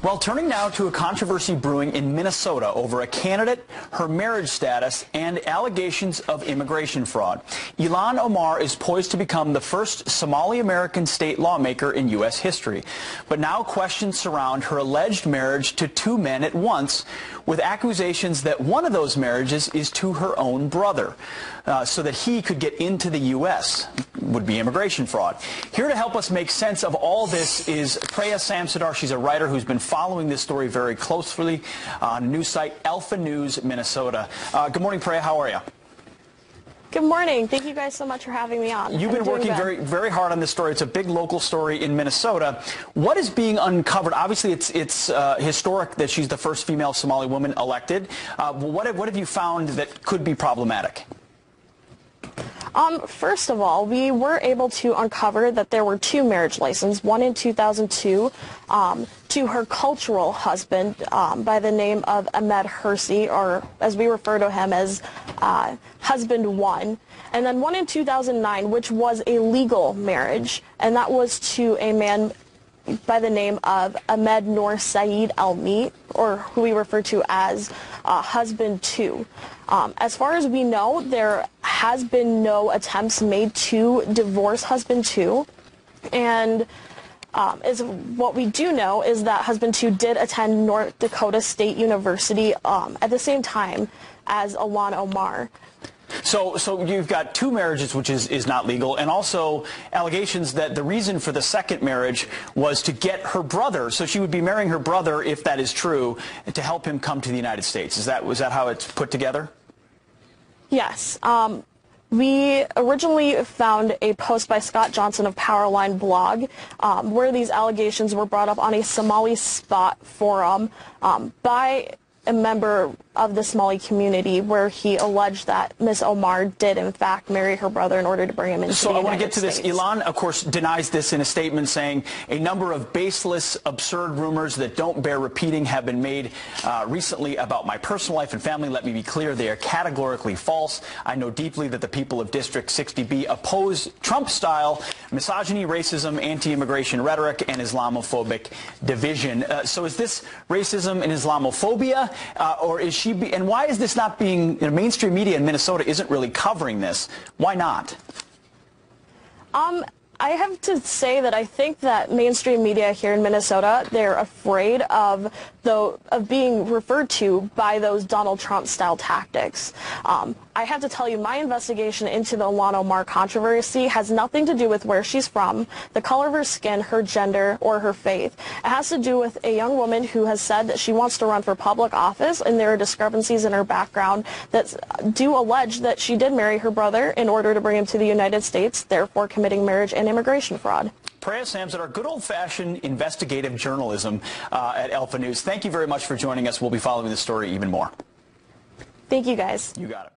Well, turning now to a controversy brewing in Minnesota over a candidate, her marriage status, and allegations of immigration fraud. Ilhan Omar is poised to become the first Somali-American state lawmaker in U.S. history. But now questions surround her alleged marriage to two men at once, with accusations that one of those marriages is to her own brother, so that he could get into the U.S. Would be immigration fraud. Here to help us make sense of all this is Preya Samsundar. She's a writer who's been following this story very closely on news site Alpha News, Minnesota. Good morning, Preya. How are you? Good morning. Thank you guys so much for having me on. You've been working very hard on this story. It's a big local story in Minnesota. What is being uncovered? Obviously, it's historic that she's the first female Somali woman elected. What have you found that could be problematic? First of all, we were able to uncover that there were two marriage licenses, one in 2002 to her cultural husband by the name of Ahmed Hersi, or as we refer to him as Husband 1, and then one in 2009, which was a legal marriage, and that was to a man by the name of Ahmed Noor Saeed Al-Meet, or who we refer to as Husband 2. As far as we know, there has been no attempts made to divorce Husband 2, and what we do know is that Husband 2 did attend North Dakota State University at the same time as Ilhan Omar. So you've got two marriages, which is not legal, and also allegations that the reason for the second marriage was to get her brother, so she would be marrying her brother, if that is true, to help him come to the United States. Was that how it's put together? Yes. We originally found a post by Scott Johnson of Powerline blog where these allegations were brought up on a Somali Spot forum by a member of the Somali community, where he alleged that Ms. Omar did in fact marry her brother in order to bring him into the United States. So I want to get to this. Ilhan, of course, denies this in a statement, saying a number of baseless, absurd rumors that don't bear repeating have been made recently about my personal life and family. Let me be clear, they are categorically false. I know deeply that the people of District 60B oppose Trump-style misogyny, racism, anti-immigration rhetoric, and Islamophobic division. So is this racism and Islamophobia, or is she? And why is this not being? Mainstream media in Minnesota isn't really covering this. Why not? I have to say that I think that mainstream media here in Minnesota, they're afraid of being referred to by those Donald Trump-style tactics. I have to tell you, my investigation into the Ilhan Omar controversy has nothing to do with where she's from, the color of her skin, her gender, or her faith. It has to do with a young woman who has said that she wants to run for public office, and there are discrepancies in her background that do allege that she did marry her brother in order to bring him to the United States, therefore committing marriage and immigration fraud. Preya Samsundar, good old-fashioned investigative journalism at Alpha News. Thank you very much for joining us. We'll be following this story even more. Thank you, guys. You got it.